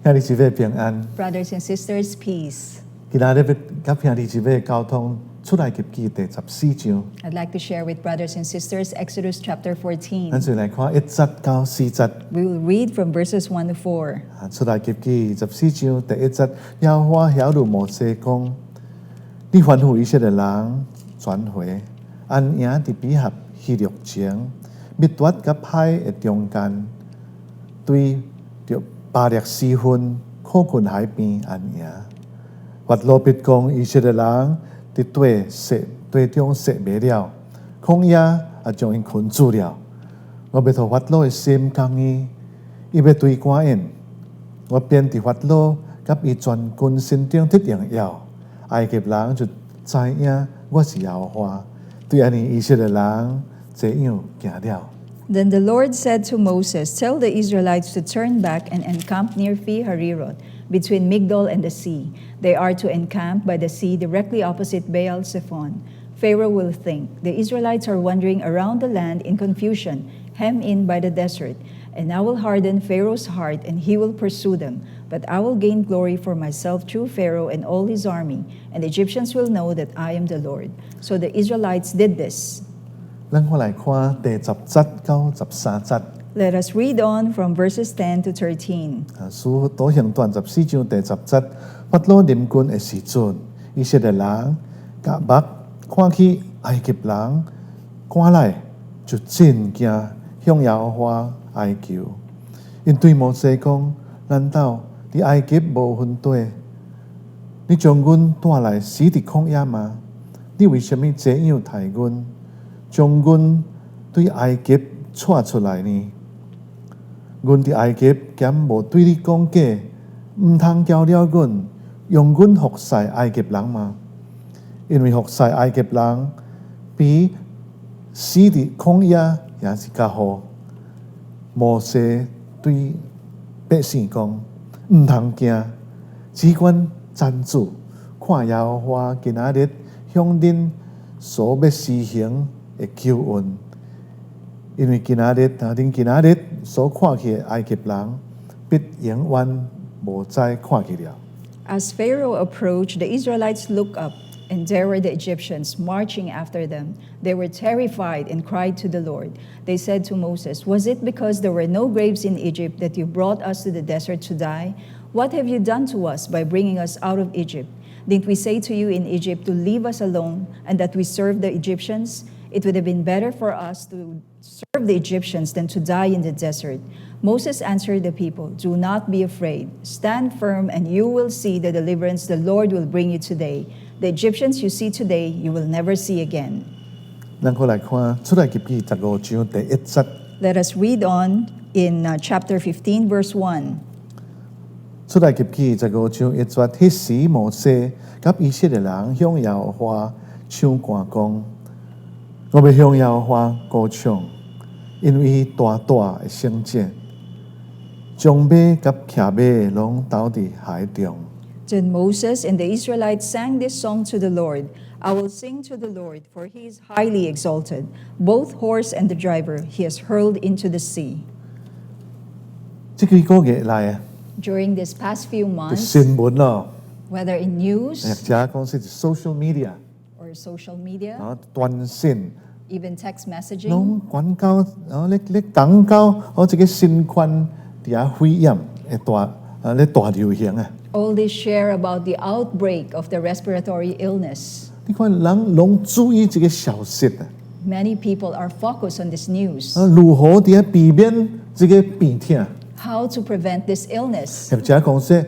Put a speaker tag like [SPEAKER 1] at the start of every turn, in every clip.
[SPEAKER 1] 兄弟姊妹平安。
[SPEAKER 2] Brothers and sisters, peace.
[SPEAKER 1] 今仔日要甲兄弟姊妹交通出埃及記第14章，
[SPEAKER 2] I'd like to share with brothers and sisters Exodus chapter 14.
[SPEAKER 1] 咱先來看1節到4節。
[SPEAKER 2] We will read from verses 1 to 4.
[SPEAKER 1] 出埃及記14章第1節，耶和華曉諭摩西講：你吩咐以色列人轉回，安營佇比合希律前，密奪甲海的中間，對着巴力四分，靠近海邊安營。法老必講以色列人佇地中設滅了，曠野也將因困住了。我要互法老的心剛硬，伊要對我演。我便佇法老甲伊全軍身頂得榮耀，埃及人就知影我是耶和華。對安尼以色列人這樣行了。
[SPEAKER 2] Then the Lord said to Moses, Tell the Israelites to turn back and encamp near Pi-hahiroth, between Migdol and the sea. They are to encamp by the sea directly opposite Baal-zephon. Pharaoh will think, the Israelites are wandering around the land in confusion, hemmed in by the desert. And I will harden Pharaoh's heart, and he will pursue them. But I will gain glory for myself through Pharaoh and all his army, and the Egyptians will know that I am the Lord. So the Israelites did this.
[SPEAKER 1] 咱看來看第10節到13節。
[SPEAKER 2] Let us read on from verses 10 to 13.
[SPEAKER 1] 書道行傳14章第10節，法老臨軍的時陣，以色列人甲目看起埃及人趕來，就真驚，向耶和華哀求。因對摩西講：難道佇埃及無分地？你將阮帶來死佇曠野嗎？你為什麼這樣待阮？將阮對埃及帶出來呢？阮佇埃及敢無對你講假，毋通教了阮，用阮服侍埃及人嗎？因為服侍埃及人比死佇曠野也是較好。摩西對百姓講：毋通驚，只管專注，看耶和華今仔日向恁所要施行的救恩。因為恁今仔日所看起的埃及人，必永遠無再看見了。
[SPEAKER 2] As Pharaoh approached, the Israelites looked up, and there were the Egyptians marching after them. They were terrified and cried to the Lord. They said to Moses, Was it because there were no graves in Egypt that you brought us to the desert to die? What have you done to us by bringing us out of Egypt? Didn't we say to you in Egypt to leave us alone and that we serve the Egyptians? It would have been better for us to serve the Egyptians than to die in the desert. Moses answered the people, Do not be afraid. Stand firm, and you will see the deliverance the Lord will bring you today. The Egyptians you see today, you will never see again.
[SPEAKER 1] 咱過來看出埃及記15章第1節。
[SPEAKER 2] Let us read on in chapter 15, verse 1.
[SPEAKER 1] 出埃及記15章1節，迄時摩西甲以色列人向耶和華唱歌講：我要向耶和華歌唱，因為伊大大的聖潔，將馬甲騎馬攏投佇海中。
[SPEAKER 2] Then Moses and the Israelites sang this song to the Lord. I will sing to the Lord, for he is highly exalted. Both horse and the driver he has hurled into the sea.
[SPEAKER 1] 這幾個月來，
[SPEAKER 2] During this past few
[SPEAKER 1] 啲
[SPEAKER 2] months,
[SPEAKER 1] 新聞咯，
[SPEAKER 2] whether in news
[SPEAKER 1] 或者講是 social media，
[SPEAKER 2] or social media,
[SPEAKER 1] 短信，
[SPEAKER 2] even text messaging,
[SPEAKER 1] 攏廣告，你廣告，這個新冠啲啊肺炎嘅大流行啊！
[SPEAKER 2] all this share about the outbreak of the respiratory illness.
[SPEAKER 1] 你看人攏注意這個消息啊！
[SPEAKER 2] Many people are focused on this news.
[SPEAKER 1] 如何啲避免這個病痛？
[SPEAKER 2] How to prevent this illness,
[SPEAKER 1] 或者講說，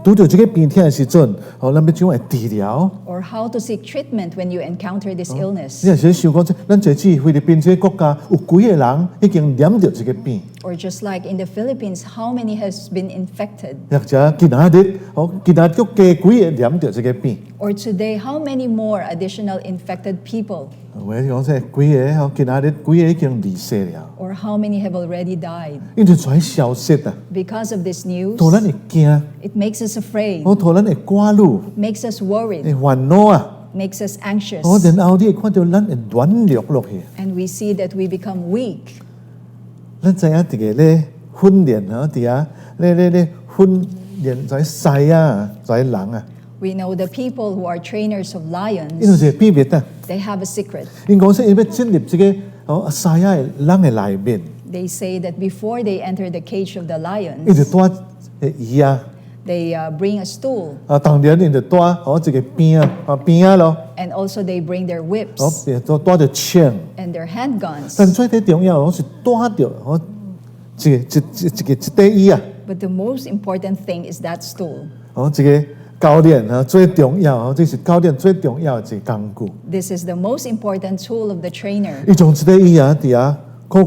[SPEAKER 1] 拄到這個病痛嘅時陣，咱要怎樣治療？
[SPEAKER 2] or how to seek treatment when you encounter this illness,
[SPEAKER 1] 你有時想講，咱這次菲律賓這個國家有幾個人已經染到這個病，
[SPEAKER 2] or just like in the Philippines, how many has been infected?
[SPEAKER 1] 或者今仔日又加幾個染到這個病。
[SPEAKER 2] Or today, how many more additional infected people?
[SPEAKER 1] 或者講說，幾個今仔日幾個已經離世了，
[SPEAKER 2] Or how many have already died?
[SPEAKER 1] 因為這消息啊，
[SPEAKER 2] Because of this news,
[SPEAKER 1] 突然會驚，
[SPEAKER 2] it makes us afraid,
[SPEAKER 1] 突然會掛慮，
[SPEAKER 2] makes us
[SPEAKER 1] 會
[SPEAKER 2] worried,
[SPEAKER 1] 煩惱啊！
[SPEAKER 2] makes us anxious,
[SPEAKER 1] 然後你會看到咱會軟弱落去。
[SPEAKER 2] and we see that we become weak.
[SPEAKER 1] 咱知影這個咧訓練啊，啲啊咧訓練在獅啊，在狼啊，
[SPEAKER 2] We know the people who are trainers of
[SPEAKER 1] 因為
[SPEAKER 2] lions,
[SPEAKER 1] 是秘密啊。
[SPEAKER 2] they have a secret.
[SPEAKER 1] 因講說，因為進入這個獅啊狼嘅內面，
[SPEAKER 2] They say that before they enter the cage of the
[SPEAKER 1] 因就
[SPEAKER 2] lions,
[SPEAKER 1] 帶魚啊，
[SPEAKER 2] they bring a stool,
[SPEAKER 1] 當然因就帶這個鞭啊咯，
[SPEAKER 2] and also they bring their whips
[SPEAKER 1] 帶着槍。
[SPEAKER 2] and their handguns.
[SPEAKER 1] 但最最重要，我是帶着一塊魚啊，
[SPEAKER 2] But the most important thing is that stool.
[SPEAKER 1] 這個教練最重要，這是教練最重要嘅一個工具。
[SPEAKER 2] This is the most important tool of the trainer.
[SPEAKER 1] 伊從這個魚啊，佇啊，可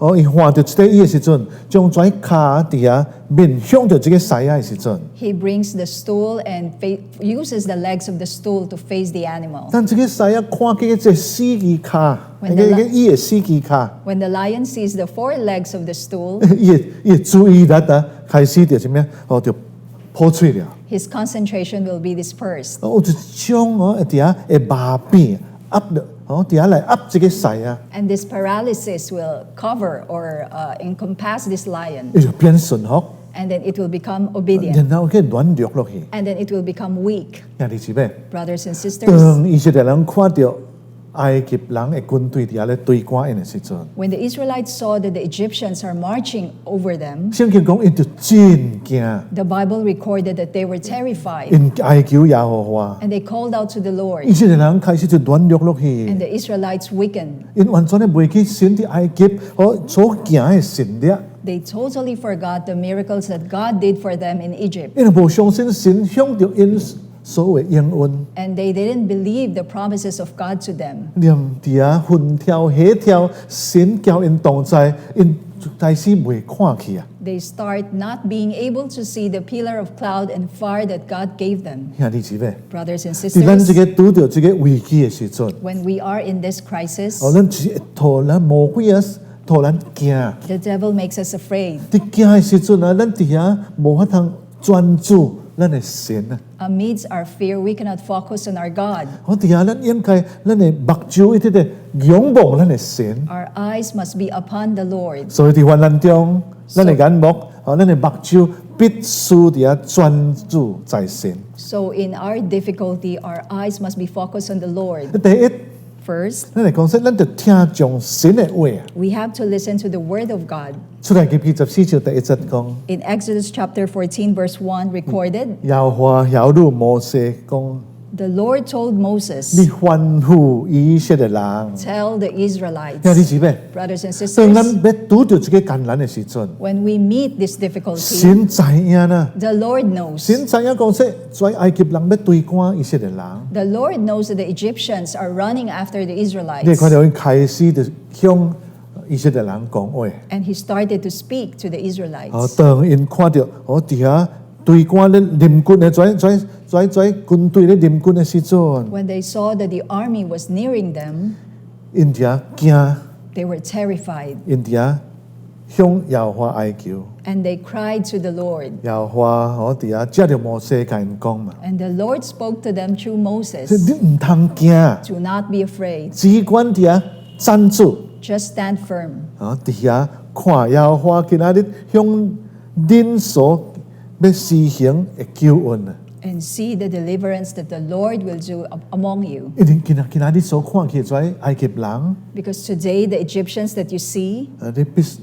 [SPEAKER 1] 能伊看到這個魚嘅時陣，將跩腳佇啊面向着這個獅啊嘅時陣，
[SPEAKER 2] He brings the stool and uses the legs of the stool to face the animal.
[SPEAKER 1] 但這個獅啊看見這四隻腳，When 那
[SPEAKER 2] the
[SPEAKER 1] 個魚嘅四隻腳，
[SPEAKER 2] When the lion sees the 4 legs of the stool,
[SPEAKER 1] 伊注意力啊，開始就什麼？就破碎了。
[SPEAKER 2] his concentration will be dispersed.
[SPEAKER 1] 我就將佇啊嘅馬邊壓了，佇啊來壓這個獅啊，
[SPEAKER 2] And this paralysis will cover or encompass this lion,
[SPEAKER 1] 伊就變順服，
[SPEAKER 2] and then it will become obedient,
[SPEAKER 1] 然後佢軟弱落去。
[SPEAKER 2] and then it will become weak.
[SPEAKER 1] 兄弟姊妹，
[SPEAKER 2] Brothers and sisters,
[SPEAKER 1] 當以色列人看到埃及人嘅軍隊佇啊咧對趕因嘅時陣，
[SPEAKER 2] when the Israelites saw that the Egyptians are marching over them,
[SPEAKER 1] 聖經講因就真驚，
[SPEAKER 2] the Bible recorded that they were terrified,
[SPEAKER 1] 因哀求耶和華，
[SPEAKER 2] and they called out to the
[SPEAKER 1] 以
[SPEAKER 2] Lord,
[SPEAKER 1] 色列人開始就軟弱落
[SPEAKER 2] and
[SPEAKER 1] 去，
[SPEAKER 2] the Israelites weakened.
[SPEAKER 1] 因完全咧袂去神啲埃及所行嘅神力，
[SPEAKER 2] They totally forgot the miracles that God did for them in Egypt,
[SPEAKER 1] 因無相信神向着因所謂應允。
[SPEAKER 2] and they didn't believe the promises of God to them.
[SPEAKER 1] 念佇啊，雲跳起跳，神叫因同在，因開始袂看去啊！
[SPEAKER 2] They start not being able to see the pillar of cloud and fire that God gave them.
[SPEAKER 1] 兄弟姊妹，
[SPEAKER 2] Brothers and
[SPEAKER 1] 伫咱這
[SPEAKER 2] sisters,
[SPEAKER 1] 個拄着這個危機嘅時陣，
[SPEAKER 2] when we are in this crisis,
[SPEAKER 1] 咱只會互咱魔鬼啊，互咱驚。
[SPEAKER 2] the devil makes us afraid.
[SPEAKER 1] 伫驚嘅時陣啊，咱佇啊無法通專注咱嘅神啊！
[SPEAKER 2] Amidst our fear, we cannot focus on our God.
[SPEAKER 1] 我佇啊，咱應該咱嘅目睭一直咧仰望咱嘅神，
[SPEAKER 2] Our eyes must be upon the Lord.
[SPEAKER 1] 所以伫患難中，咱嘅眼目，咱嘅目睭必須佇啊專注在神。
[SPEAKER 2] So in our difficulty, our eyes must be focused on the Lord.
[SPEAKER 1] 第一，
[SPEAKER 2] First,
[SPEAKER 1] 咱嚟講說，咱就聽從神嘅話。
[SPEAKER 2] we have to listen to the word of God.
[SPEAKER 1] 出嚟嘅24章第一節講，
[SPEAKER 2] In Exodus chapter 14, verse 1 recorded,
[SPEAKER 1] 耶和華曉諭摩西講：
[SPEAKER 2] the Lord told
[SPEAKER 1] 你
[SPEAKER 2] Moses,
[SPEAKER 1] 吩咐以色列人，
[SPEAKER 2] tell the Israelites,
[SPEAKER 1] 兄弟姊妹，
[SPEAKER 2] brothers and
[SPEAKER 1] 當咱
[SPEAKER 2] sisters,
[SPEAKER 1] 要拄到這個艱難嘅時陣，
[SPEAKER 2] when we meet this difficulty,
[SPEAKER 1] 神知影啦，
[SPEAKER 2] the Lord knows.
[SPEAKER 1] 神知影講說，在埃及人要對趕以色列人，
[SPEAKER 2] The Lord knows that the Egyptians are running after the
[SPEAKER 1] 你會
[SPEAKER 2] Israelites.
[SPEAKER 1] 看到佢開始就向以色列人講話。
[SPEAKER 2] And he started to speak to the Israelites.
[SPEAKER 1] 當因看到佇遐對趕咧臨軍嘅在軍隊咧臨軍嘅時陣，
[SPEAKER 2] When they saw that the army was nearing them,
[SPEAKER 1] 因伫遐驚，
[SPEAKER 2] they were terrified
[SPEAKER 1] 因伫遐向耶和華哀求。
[SPEAKER 2] and they cried to the Lord.
[SPEAKER 1] 耶和華佇遐接着摩西甲因講嘛，
[SPEAKER 2] And the Lord spoke to them through
[SPEAKER 1] 說
[SPEAKER 2] Moses.
[SPEAKER 1] 你唔通驚，
[SPEAKER 2] Do not be afraid,
[SPEAKER 1] 只管伫遐站住，
[SPEAKER 2] just stand firm.
[SPEAKER 1] 佇遐看耶和華今仔日向恁所要施行嘅救恩啊！
[SPEAKER 2] And see the deliverance that the Lord will do among you.
[SPEAKER 1] 因為今仔日所看起在埃及人，
[SPEAKER 2] Because today, the Egyptians that you see,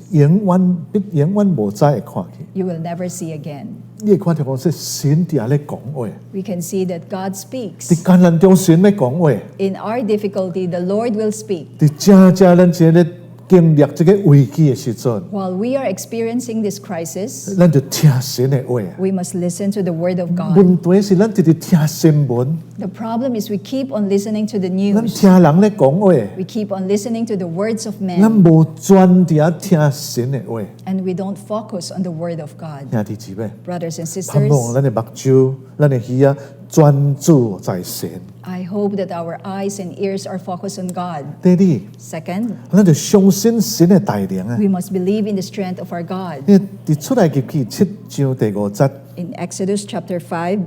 [SPEAKER 1] 你永遠無再會看起。
[SPEAKER 2] you will never see again.
[SPEAKER 1] 你會看到講說神伫遐咧講話，
[SPEAKER 2] We can see that God
[SPEAKER 1] 喺
[SPEAKER 2] speaks.
[SPEAKER 1] 艱難中神咧講話，
[SPEAKER 2] In our difficulty, the Lord will speak.
[SPEAKER 1] 喺正咱這咧經歷這個危機嘅時陣，
[SPEAKER 2] While we are experiencing this crisis,
[SPEAKER 1] 咱就聽神嘅話。
[SPEAKER 2] we must listen to the word of God.
[SPEAKER 1] 問題是咱直直聽新聞，
[SPEAKER 2] The problem is we keep on listening to the
[SPEAKER 1] 咱
[SPEAKER 2] news.
[SPEAKER 1] 聽人咧講話，
[SPEAKER 2] We keep on listening to the words of
[SPEAKER 1] 咱
[SPEAKER 2] men,
[SPEAKER 1] 無專伫遐聽神嘅話。
[SPEAKER 2] and we don't focus on the word of God.
[SPEAKER 1] 兄弟姊妹，
[SPEAKER 2] Brothers and
[SPEAKER 1] 盼望
[SPEAKER 2] sisters,
[SPEAKER 1] 咱嘅目睭、咱嘅耳啊，專注在神。
[SPEAKER 2] I hope that our eyes and ears are focused on God.
[SPEAKER 1] 第二，
[SPEAKER 2] Second,
[SPEAKER 1] 咱就相信神嘅帶領啊！
[SPEAKER 2] we must believe in the strength of our God.
[SPEAKER 1] 因為伫出嚟記7章第5節，
[SPEAKER 2] In Exodus chapter 7,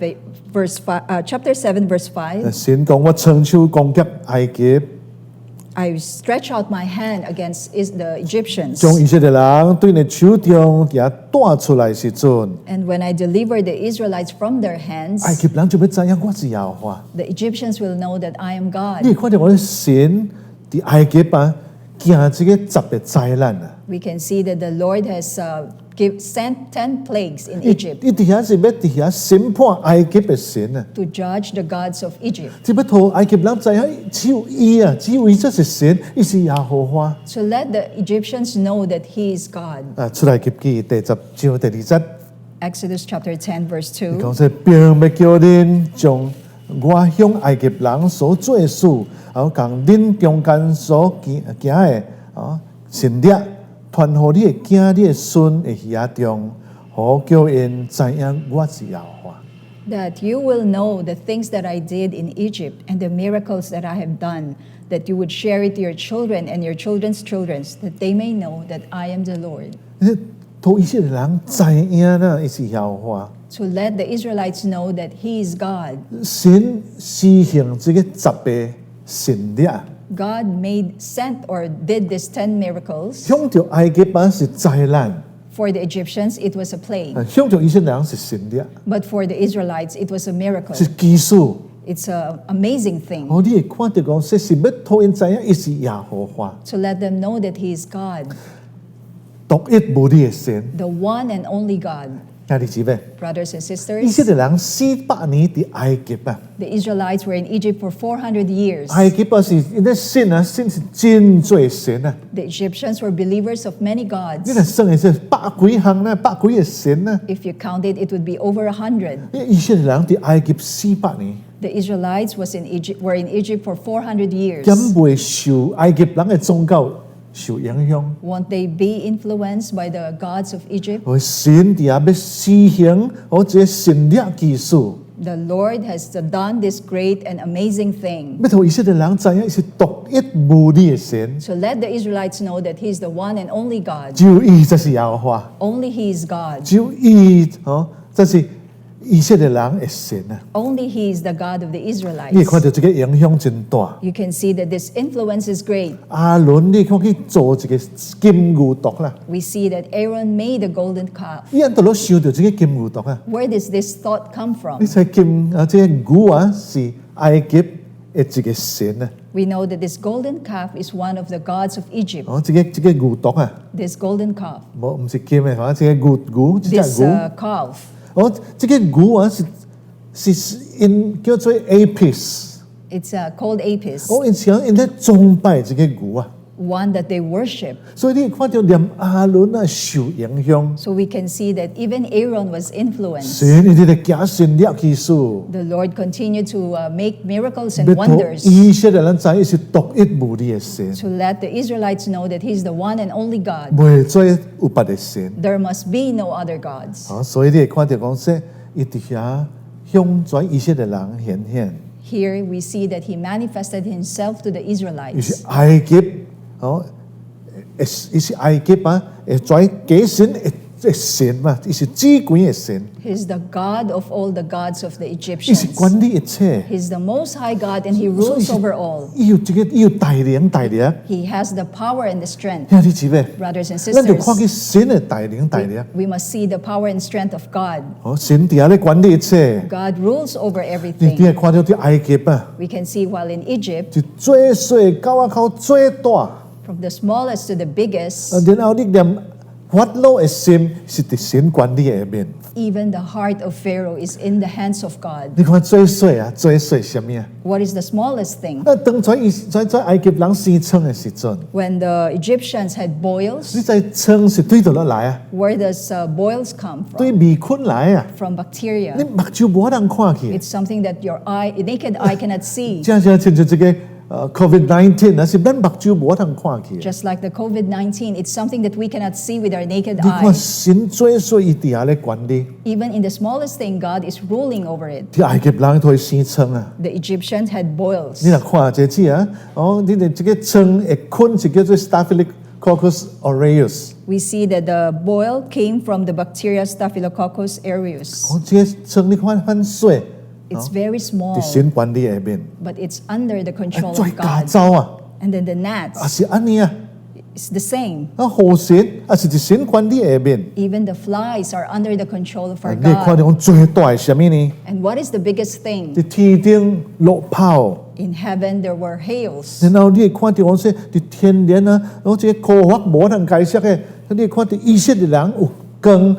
[SPEAKER 2] verse 5,
[SPEAKER 1] 神講：我伸手攻擊埃及，
[SPEAKER 2] I stretch out my hand against the Egyptians.
[SPEAKER 1] 將以色列人對你手中也帶出來時陣，
[SPEAKER 2] And when I deliver the Israelites from their hands,
[SPEAKER 1] 埃及人就要知影我是耶和華。
[SPEAKER 2] the Egyptians will know that I am
[SPEAKER 1] 你
[SPEAKER 2] God.
[SPEAKER 1] 看到我的神喺埃及啊，行這個10個災難啊！
[SPEAKER 2] We can see that the Lord has sent 10 plagues in Egypt
[SPEAKER 1] 伊底下是要底下審判埃及嘅神啊！
[SPEAKER 2] to judge the gods of Egypt,
[SPEAKER 1] 只不過埃及人知影只有伊啊，只有伊才是神，伊是耶和華。
[SPEAKER 2] to let the Egyptians know that He is God.
[SPEAKER 1] 啊，出來及記第10章第2節，
[SPEAKER 2] Exodus chapter 10, verse 2.
[SPEAKER 1] 講說並要叫恁將我向埃及人所做的事，然後共恁中間所行的神力，傳予你的囝、你的孫的耳中，好叫因知影我是耶和華。
[SPEAKER 2] That you will know the things that I did in Egypt and the miracles that I have done, that you would share it to your children and your children's children, that they may know that I am the Lord.
[SPEAKER 1] 圖以色列人知影啦，伊是耶和華。
[SPEAKER 2] To let the Israelites know that He is God.
[SPEAKER 1] 神施行這個10個神力，
[SPEAKER 2] God sent or did these 10 miracles.
[SPEAKER 1] 向着埃及人是災難，
[SPEAKER 2] For the Egyptians, it was a plague.
[SPEAKER 1] 向着以色列人是神力，
[SPEAKER 2] But for the Israelites, it was a miracle.
[SPEAKER 1] 是技術。
[SPEAKER 2] It's an amazing thing
[SPEAKER 1] 我哋會看到講，這是要討因知影，伊是耶和華，
[SPEAKER 2] to let them know that He is God,
[SPEAKER 1] 獨一無二嘅神。
[SPEAKER 2] the one and only God.
[SPEAKER 1] 兄弟姊妹，
[SPEAKER 2] Brothers and
[SPEAKER 1] 以色
[SPEAKER 2] sisters,
[SPEAKER 1] 列人400年喺埃及啊，
[SPEAKER 2] the Israelites were in Egypt for 400 years.
[SPEAKER 1] 埃及啊是因咧神啊，神是真多神啊，
[SPEAKER 2] The Egyptians were believers of many
[SPEAKER 1] 你
[SPEAKER 2] gods.
[SPEAKER 1] 若算嘅是100幾項啦，100幾個神啦。
[SPEAKER 2] If you count it, it would be over 100.
[SPEAKER 1] 以色列人喺埃及400年，
[SPEAKER 2] The Israelites were in Egypt for 400 years.
[SPEAKER 1] 咁會受埃及人嘅宗教受影響。
[SPEAKER 2] Won't they be influenced by the gods of Egypt?
[SPEAKER 1] 我神底下要施行我這神力技術，
[SPEAKER 2] The Lord has done this great and amazing thing
[SPEAKER 1] 要同以色列人知影是獨一無二嘅神，
[SPEAKER 2] to let the Israelites know that He is the one and only God.
[SPEAKER 1] 只有伊才是耶和華，
[SPEAKER 2] Only He is God.
[SPEAKER 1] 只有伊這是以色列人嘅神啊！
[SPEAKER 2] Only He is the God of the
[SPEAKER 1] 你會看
[SPEAKER 2] Israelites.
[SPEAKER 1] 到這個影響真大。
[SPEAKER 2] You can see that this influence is great.
[SPEAKER 1] 亞倫你看去做一個金牛犢啦，
[SPEAKER 2] We see that Aaron made the golden calf.
[SPEAKER 1] 伊人都攞想到這個金牛犢啊！
[SPEAKER 2] Where does this thought come from?
[SPEAKER 1] 你睇這個牛啊是埃及嘅一個神啊！
[SPEAKER 2] We know that this golden calf is one of the gods of Egypt.
[SPEAKER 1] 這個牛犢啊，
[SPEAKER 2] This golden calf,
[SPEAKER 1] 唔是金嘅，這個牛，這
[SPEAKER 2] this
[SPEAKER 1] 隻牛。
[SPEAKER 2] calf.
[SPEAKER 1] 這個牛啊是叫做 Apis，
[SPEAKER 2] It's called Apis,
[SPEAKER 1] 因想因咧崇拜這個牛啊，
[SPEAKER 2] one that they worship.
[SPEAKER 1] 所以你看到連亞倫啊受影響，
[SPEAKER 2] So we can see that even Aaron was influenced.
[SPEAKER 1] 神你哋假神力技術，
[SPEAKER 2] The Lord continued to make miracles and
[SPEAKER 1] 要同
[SPEAKER 2] wonders
[SPEAKER 1] 以色列人知係是獨一無二嘅神，
[SPEAKER 2] to let the Israelites know that He's the one and only God.
[SPEAKER 1] 唔再有別嘅神。
[SPEAKER 2] There must be no other gods.
[SPEAKER 1] 所以你會看到講說，伊底下向在以色列人顯現，
[SPEAKER 2] Here we see that He manifested Himself to the
[SPEAKER 1] 伊
[SPEAKER 2] Israelites.
[SPEAKER 1] 是埃及，伊是埃及啊，在幾神嘅神嘛，伊是至高嘅神。
[SPEAKER 2] He's the God of all the gods of the
[SPEAKER 1] 伊是
[SPEAKER 2] Egyptians.
[SPEAKER 1] 管理一切，
[SPEAKER 2] He's the Most High God and He rules over all.
[SPEAKER 1] 伊有伊有帶領，
[SPEAKER 2] He has the power and the strength.
[SPEAKER 1] 兄弟姊妹，
[SPEAKER 2] Brothers and
[SPEAKER 1] 咱就看
[SPEAKER 2] sisters,
[SPEAKER 1] 見神嘅帶領，
[SPEAKER 2] we must see the power and strength of God.
[SPEAKER 1] 神底下咧管理一切。
[SPEAKER 2] God rules over
[SPEAKER 1] 你
[SPEAKER 2] everything.
[SPEAKER 1] 啲係看到啲埃及啊，
[SPEAKER 2] We can see while in Egypt,
[SPEAKER 1] 是最細到口最大，
[SPEAKER 2] from the smallest to the biggest,
[SPEAKER 1] 然後你連法老嘅心是伫神管理嘅面。
[SPEAKER 2] even the heart of Pharaoh is in the hands of God.
[SPEAKER 1] 你看最細啊，最細什麼啊？
[SPEAKER 2] What is the smallest thing?
[SPEAKER 1] 當在埃及人生瘡嘅時陣，
[SPEAKER 2] When the Egyptians had boils,
[SPEAKER 1] 你在瘡是對到落來啊，
[SPEAKER 2] where does boils come
[SPEAKER 1] 對
[SPEAKER 2] from?
[SPEAKER 1] 微菌來啊，
[SPEAKER 2] From
[SPEAKER 1] 你
[SPEAKER 2] bacteria.
[SPEAKER 1] 目睭無人看去。
[SPEAKER 2] It's something that your naked eye cannot see.
[SPEAKER 1] 正像這個COVID-19啊，是咱目睭無人看去。
[SPEAKER 2] Just like the COVID-19, it's something that we cannot see with our naked
[SPEAKER 1] 你看
[SPEAKER 2] eye.
[SPEAKER 1] 神最細伊底下咧管理，
[SPEAKER 2] Even in the smallest thing, God is ruling over it.
[SPEAKER 1] 啲埃及人都會生瘡啊。
[SPEAKER 2] The Egyptians had boils.
[SPEAKER 1] 你若看這次啊，你哋這個瘡嘅菌是叫做 Staphylococcus aureus。
[SPEAKER 2] We see that the boil came from the bacteria Staphylococcus aureus.
[SPEAKER 1] 這個瘡你看很細，
[SPEAKER 2] It's very small,
[SPEAKER 1] 啲神管理下面，
[SPEAKER 2] but it's under the control
[SPEAKER 1] 最
[SPEAKER 2] of
[SPEAKER 1] 加
[SPEAKER 2] God.
[SPEAKER 1] 州啊，
[SPEAKER 2] And then the
[SPEAKER 1] 啊
[SPEAKER 2] gnats
[SPEAKER 1] 是安尼啊，
[SPEAKER 2] is the same.
[SPEAKER 1] 啊河神啊是一神管理下面，
[SPEAKER 2] Even the flies are under the control of
[SPEAKER 1] 啊
[SPEAKER 2] our
[SPEAKER 1] 你看到
[SPEAKER 2] God.
[SPEAKER 1] 讲最大係什麼呢？
[SPEAKER 2] And what is the biggest
[SPEAKER 1] 喺
[SPEAKER 2] thing?
[SPEAKER 1] 天頂落炮。
[SPEAKER 2] In heaven there were hails.
[SPEAKER 1] 然後你會看到講說，喺天然啊，我這科學無能解釋嘅，你會看到以色列人有光，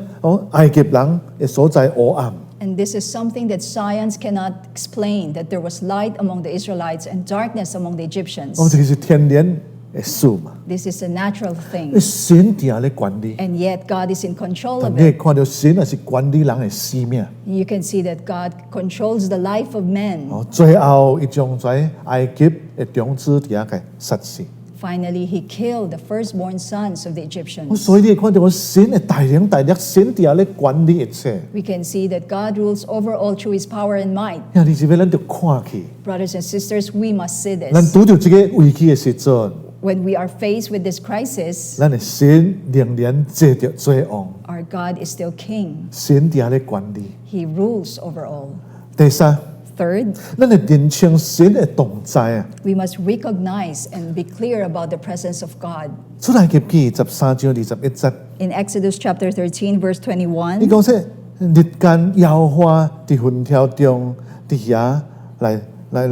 [SPEAKER 1] 埃及人嘅所在黑暗。
[SPEAKER 2] And this is something that science cannot explain, that there was light among the Israelites and darkness among the Egyptians.
[SPEAKER 1] 這個是天然嘅事嘛，
[SPEAKER 2] This is a natural thing.
[SPEAKER 1] 神定咧管理。
[SPEAKER 2] And yet God is in control
[SPEAKER 1] 但
[SPEAKER 2] of
[SPEAKER 1] 你會
[SPEAKER 2] it.
[SPEAKER 1] 看到神係是管理人嘅生命。
[SPEAKER 2] You can see that God controls the life of men.
[SPEAKER 1] 最後，伊將在埃及嘅種子底下嘅殺死。
[SPEAKER 2] Finally, he killed the firstborn sons of the Egyptians.
[SPEAKER 1] 所以你會看到講神嘅大能大力，神底下咧管理一切。
[SPEAKER 2] We can see that God rules over all through his power and might.
[SPEAKER 1] 因為你是要咱就看去，
[SPEAKER 2] Brothers and sisters, we must see
[SPEAKER 1] 咱
[SPEAKER 2] this.
[SPEAKER 1] 拄到這個危機嘅時陣，
[SPEAKER 2] When we are faced with this crisis,
[SPEAKER 1] 咱嘅神仍然借着罪王，
[SPEAKER 2] our God is still king.
[SPEAKER 1] 神底下咧管理。
[SPEAKER 2] He rules over all.
[SPEAKER 1] 第三，
[SPEAKER 2] Third,
[SPEAKER 1] 咱係認清神嘅同在啊！
[SPEAKER 2] we must recognize and be clear about the presence of God.
[SPEAKER 1] 出埃及記13章21節，
[SPEAKER 2] In Exodus chapter 13, verse
[SPEAKER 1] 你
[SPEAKER 2] 21,
[SPEAKER 1] 講說日間耶和華佇雲條中佇遐來帶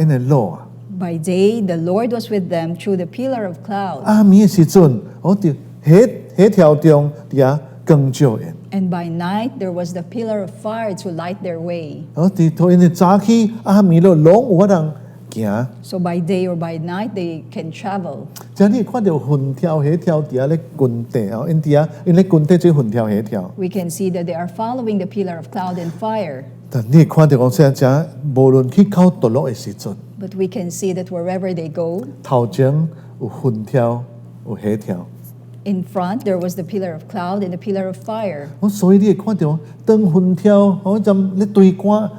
[SPEAKER 1] 因嘅路啊！
[SPEAKER 2] by day the Lord was with them through the pillar of cloud,
[SPEAKER 1] 暗暝嘅時陣，我佇迄條中佇遐光照因。
[SPEAKER 2] and by night there was the pillar of fire to light their way.
[SPEAKER 1] 我佇同因嘅早起暗暝咯，攏有法通行。
[SPEAKER 2] So by day or by night they can travel.
[SPEAKER 1] 即係你看到雲條迄條佇遐咧滾地哦，因佇遐因咧滾地做雲條迄條。
[SPEAKER 2] We can see that they are following the pillar of cloud and fire.
[SPEAKER 1] 但你會看到講說，即無論去到倒落嘅時陣，
[SPEAKER 2] But we can see that wherever they go,
[SPEAKER 1] 頭前有雲條，有迄條。
[SPEAKER 2] in front there was the pillar of cloud and the pillar of fire.
[SPEAKER 1] 所以你會看到當雲條，陣咧對趕，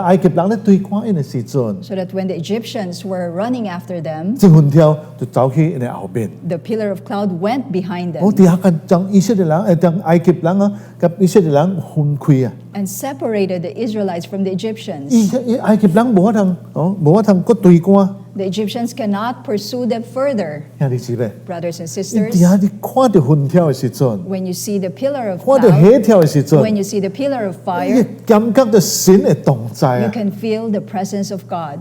[SPEAKER 1] 埃及人咧對趕因嘅時陣，
[SPEAKER 2] So that when the Egyptians were running after them,
[SPEAKER 1] 即雲條就走去因嘅後邊。
[SPEAKER 2] the pillar of cloud went behind
[SPEAKER 1] 我
[SPEAKER 2] them
[SPEAKER 1] 哋下將以色列人將埃及人啊，及以色列人分開啊！
[SPEAKER 2] and separated the Israelites from the Egyptians.
[SPEAKER 1] 埃及人無法通無法通個對趕，
[SPEAKER 2] The Egyptians cannot pursue them further.
[SPEAKER 1] 兄弟姊妹。
[SPEAKER 2] Brothers and
[SPEAKER 1] 你
[SPEAKER 2] sisters,
[SPEAKER 1] 底下你看到雲條嘅時陣，
[SPEAKER 2] when you see the pillar of
[SPEAKER 1] 看到
[SPEAKER 2] cloud,
[SPEAKER 1] 迄條嘅時
[SPEAKER 2] when
[SPEAKER 1] 陣，
[SPEAKER 2] you see the pillar of
[SPEAKER 1] 你
[SPEAKER 2] fire,
[SPEAKER 1] 感覺到神嘅同在
[SPEAKER 2] you
[SPEAKER 1] 啊！
[SPEAKER 2] can feel the presence of God.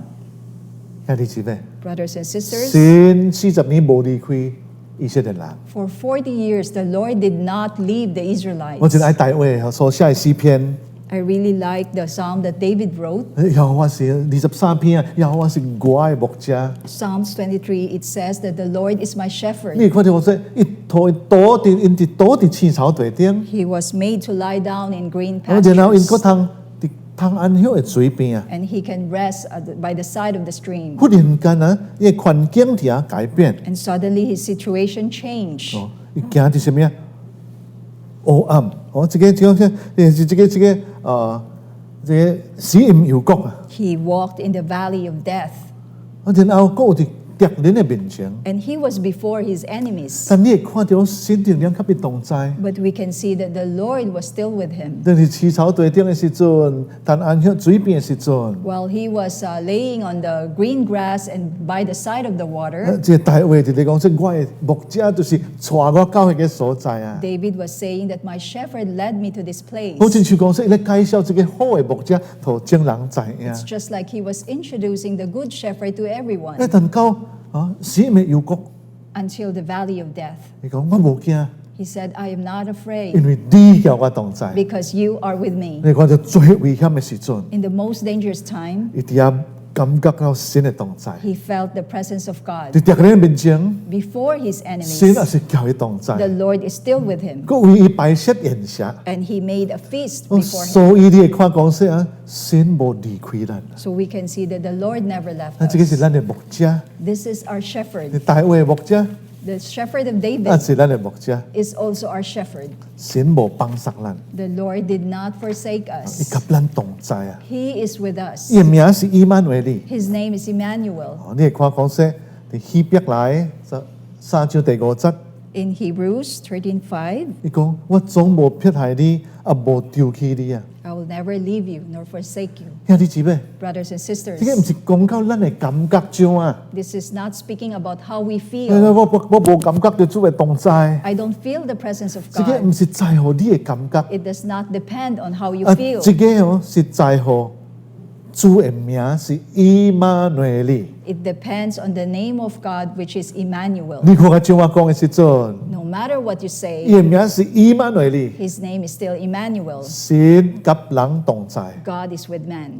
[SPEAKER 1] 兄弟姊妹，
[SPEAKER 2] Brothers and sisters,
[SPEAKER 1] 神40年無離開以色列人。
[SPEAKER 2] for 40 years the Lord did not leave the
[SPEAKER 1] 我真
[SPEAKER 2] Israelites.
[SPEAKER 1] 愛大衛所寫嘅詩篇，
[SPEAKER 2] I really like the psalm that David wrote.
[SPEAKER 1] 耶和華是23篇啊，耶和華是我嘅牧者。
[SPEAKER 2] Psalms 23, it says that the Lord is my
[SPEAKER 1] 你
[SPEAKER 2] shepherd.
[SPEAKER 1] 看到我說，一頭倒伫因伫倒伫青草地頂，
[SPEAKER 2] He was made to lie down in green
[SPEAKER 1] 然後因個
[SPEAKER 2] pastures,
[SPEAKER 1] 通伫通安歇嘅水邊啊，
[SPEAKER 2] and he can rest by the side of the stream.
[SPEAKER 1] 忽然間啊，伊嘅環境底下改變，
[SPEAKER 2] And suddenly his situation changed.
[SPEAKER 1] 伊行伫什麼啊？黑暗，這個死蔭幽谷啊，
[SPEAKER 2] He walked in the valley of death,
[SPEAKER 1] 然後佫有啲敵人嘅面前，
[SPEAKER 2] and he was before his enemies.
[SPEAKER 1] 但你會看到神定量較別同在。
[SPEAKER 2] But we can see that the Lord was still with him.
[SPEAKER 1] 但是青草地頂嘅時陣，但安歇水邊嘅時陣，
[SPEAKER 2] While he was laying on the green grass and by the side of the water,
[SPEAKER 1] 即係大衛就嚟講，即我嘅牧者就是帶我到迄個所在啊。
[SPEAKER 2] David was saying that my shepherd led me to this place.
[SPEAKER 1] 好似像講說，你介紹一個好嘅牧者，同眾人知影。
[SPEAKER 2] It's just like he was introducing the good shepherd to everyone
[SPEAKER 1] 但到死蔭幽谷，
[SPEAKER 2] until the valley of death.
[SPEAKER 1] 你講我無驚，
[SPEAKER 2] He said, I am not
[SPEAKER 1] 因
[SPEAKER 2] afraid
[SPEAKER 1] 為你有我同在。
[SPEAKER 2] because you are with me.
[SPEAKER 1] 你看到最危險嘅時陣，
[SPEAKER 2] In the most dangerous time,
[SPEAKER 1] 伊啲啊感覺到神嘅同在。
[SPEAKER 2] he felt the presence of
[SPEAKER 1] 喺
[SPEAKER 2] God.
[SPEAKER 1] 敵人面前，
[SPEAKER 2] Before his
[SPEAKER 1] 神
[SPEAKER 2] enemies,
[SPEAKER 1] 也是叫佢同
[SPEAKER 2] the
[SPEAKER 1] 在。
[SPEAKER 2] Lord is still with him.
[SPEAKER 1] 佢為伊擺設筵席，
[SPEAKER 2] And he made a feast before him.
[SPEAKER 1] 所以你會看講說啊，神無離開咱。
[SPEAKER 2] So we can see that the Lord never left
[SPEAKER 1] 啊，這個是
[SPEAKER 2] us.
[SPEAKER 1] 咱嘅牧者，
[SPEAKER 2] This is our shepherd.
[SPEAKER 1] 你大衛嘅牧者，
[SPEAKER 2] The shepherd of
[SPEAKER 1] 啊
[SPEAKER 2] David
[SPEAKER 1] 是咱嘅牧者。
[SPEAKER 2] is also our shepherd.
[SPEAKER 1] 神無放鬆咱，
[SPEAKER 2] The Lord did not forsake
[SPEAKER 1] 伊
[SPEAKER 2] us.
[SPEAKER 1] 甲咱同在啊。
[SPEAKER 2] He is with us.
[SPEAKER 1] 伊嘅名是以曼為利。
[SPEAKER 2] His name is Emmanuel.
[SPEAKER 1] 你會看講說，你希伯來3章第5節，
[SPEAKER 2] In Hebrews 13:5,
[SPEAKER 1] 伊講我總無撇下你，也無丟棄你啊。
[SPEAKER 2] I will will never leave you nor forsake you.
[SPEAKER 1] 兄弟姊妹，
[SPEAKER 2] Brothers and
[SPEAKER 1] 這個唔
[SPEAKER 2] sisters,
[SPEAKER 1] 是講到咱嘅感覺上啊，
[SPEAKER 2] this is not speaking about how we
[SPEAKER 1] 我
[SPEAKER 2] feel.
[SPEAKER 1] 冇感覺到主嘅同在，
[SPEAKER 2] I don't feel the presence of
[SPEAKER 1] 這個唔
[SPEAKER 2] God.
[SPEAKER 1] 是在乎你嘅感覺，
[SPEAKER 2] It does not depend on how you
[SPEAKER 1] 啊，
[SPEAKER 2] feel.
[SPEAKER 1] 這個是在乎主嘅名是以馬內利。
[SPEAKER 2] It depends on the name of God, which is Emmanuel.
[SPEAKER 1] 你看我像我講嘅時陣，
[SPEAKER 2] No matter what you
[SPEAKER 1] 伊
[SPEAKER 2] say,
[SPEAKER 1] 嘅名是以馬內利，
[SPEAKER 2] his name is still Emmanuel.
[SPEAKER 1] 神甲人同在。
[SPEAKER 2] God is with man.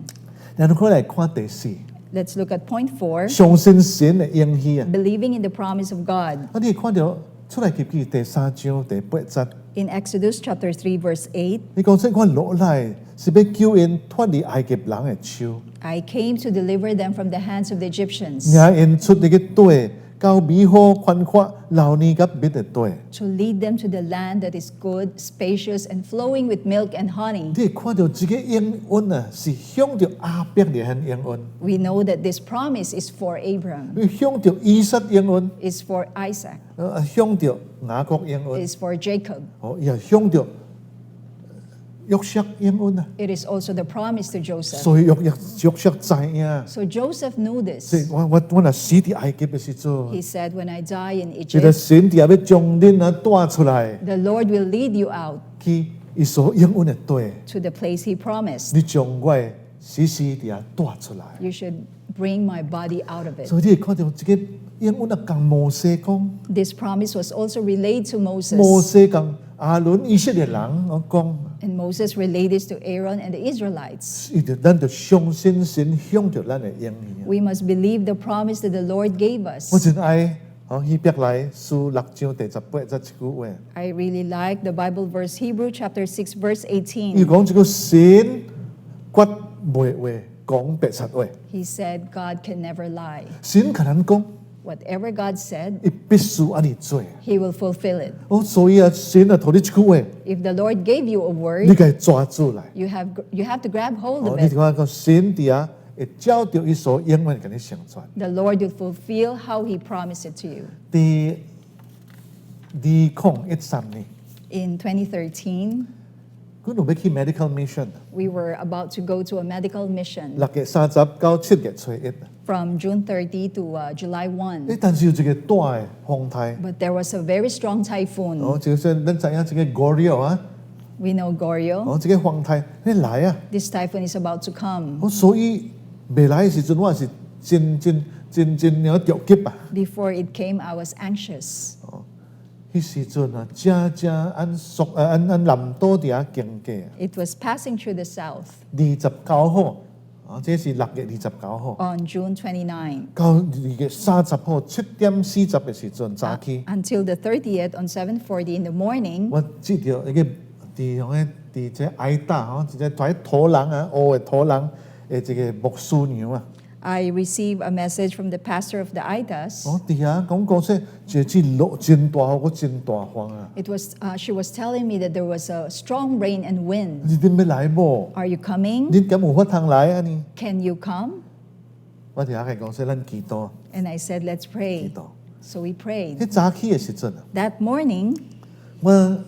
[SPEAKER 1] 然後佢嚟看第四，
[SPEAKER 2] Let's look at point 4,
[SPEAKER 1] 相信神嘅應許啊！
[SPEAKER 2] believing in the promise of God.
[SPEAKER 1] 我哋看到出嚟記記第3章第8節，
[SPEAKER 2] In Exodus chapter 3, verse 8,
[SPEAKER 1] 你講說我落來是要救因脱離埃及人嘅手，
[SPEAKER 2] I came to deliver them from the hands of the Egyptians,
[SPEAKER 1] 領因出你嘅地，到美好寬闊、流奶甲蜜嘅地。
[SPEAKER 2] to lead them to the land that is good, spacious, and flowing with milk and honey.
[SPEAKER 1] 你會看到這個應允啊，是向着亞伯嚟行應允，
[SPEAKER 2] We know that this promise is for Abram,
[SPEAKER 1] 佢向着以撒應允，
[SPEAKER 2] is for Isaac,
[SPEAKER 1] 向着雅各應允，
[SPEAKER 2] is for Jacob.
[SPEAKER 1] 哦，又向着約瑟應允啊。
[SPEAKER 2] It is also the promise to Joseph.
[SPEAKER 1] 所以約瑟知影，
[SPEAKER 2] So Joseph knew
[SPEAKER 1] 即
[SPEAKER 2] this.
[SPEAKER 1] 係我若死喺埃及嘅時陣，
[SPEAKER 2] He said, when I die in
[SPEAKER 1] 即係
[SPEAKER 2] Egypt,
[SPEAKER 1] 神啲要將恁啊帶出來，
[SPEAKER 2] the Lord will lead you out
[SPEAKER 1] 去伊所應允嘅地，
[SPEAKER 2] to the place he promised.
[SPEAKER 1] 你將我嘅死啲啊帶出來。
[SPEAKER 2] You should bring my body out of it.
[SPEAKER 1] 所以你看到這個應允啊，同摩西講，
[SPEAKER 2] This promise was also relayed to
[SPEAKER 1] 摩
[SPEAKER 2] Moses,
[SPEAKER 1] 西同亞倫以色列人我講，
[SPEAKER 2] and Moses relayed this to Aaron and the Israelites.
[SPEAKER 1] 咱就相信神向着咱嘅應許。
[SPEAKER 2] We must believe the promise that the Lord gave us.
[SPEAKER 1] 我真愛希伯來書6章第18節一句話，
[SPEAKER 2] I really like the Bible verse, Hebrew chapter 6, verse
[SPEAKER 1] 伊
[SPEAKER 2] 18.
[SPEAKER 1] 講這個神決袂話講白實話，
[SPEAKER 2] He said, God can never lie.
[SPEAKER 1] 神同咱講。
[SPEAKER 2] Whatever God said,
[SPEAKER 1] 伊必須安尼做。
[SPEAKER 2] he will fulfill it.
[SPEAKER 1] 哦，所以啊，神啊，同你一句話，
[SPEAKER 2] If the Lord gave you a
[SPEAKER 1] 你
[SPEAKER 2] word,
[SPEAKER 1] 該抓住來。
[SPEAKER 2] you have to grab hold
[SPEAKER 1] 哦，
[SPEAKER 2] of
[SPEAKER 1] 你
[SPEAKER 2] it.
[SPEAKER 1] 睇個神啲啊，會照着伊所應允嘅你成全。
[SPEAKER 2] The Lord will fulfill how he promised it to you.
[SPEAKER 1] 2013年，
[SPEAKER 2] In 2013,
[SPEAKER 1] 佢哋要去 medical mission，
[SPEAKER 2] we were about to go to a medical mission
[SPEAKER 1] 6月30到7月初1。
[SPEAKER 2] from June 30 to July 1.
[SPEAKER 1] 但是有一個大嘅風台，
[SPEAKER 2] But there was a very strong typhoon.
[SPEAKER 1] 哦，就算咱知影這個 Goryeo 啊，
[SPEAKER 2] We know Goryeo.
[SPEAKER 1] 哦，這個風台你來啊，
[SPEAKER 2] This typhoon is about to come.
[SPEAKER 1] 哦，所以未來嘅時陣，我是真有着急啊。
[SPEAKER 2] Before it came, I was anxious.
[SPEAKER 1] 迄時陣啊，正按南島啲啊經過。
[SPEAKER 2] It was passing through the south
[SPEAKER 1] 29號，啊，這是6月29號，
[SPEAKER 2] on June 29.
[SPEAKER 1] 到2月30號7點40嘅時陣早起，
[SPEAKER 2] Until the 30th on 7:40 in the morning,
[SPEAKER 1] 我知道一個地方咧，啲這挨打吼，即個喺土人啊，烏嘅土人誒，這個牧師娘啊，
[SPEAKER 2] I received a message from the pastor of the Itas.
[SPEAKER 1] 我啲啊講說，這次落真大雨，我真大風啊，
[SPEAKER 2] She was telling me that there was a strong rain and wind.
[SPEAKER 1] 你點要來無？
[SPEAKER 2] Are you coming?
[SPEAKER 1] 你敢有法通來啊你？
[SPEAKER 2] Can you come?
[SPEAKER 1] 我哋啊係講說，咱祈禱，
[SPEAKER 2] And I said, let's
[SPEAKER 1] 祈
[SPEAKER 2] pray.
[SPEAKER 1] 禱。
[SPEAKER 2] So we prayed.
[SPEAKER 1] 喺早起嘅時陣啊，
[SPEAKER 2] That morning,
[SPEAKER 1] 我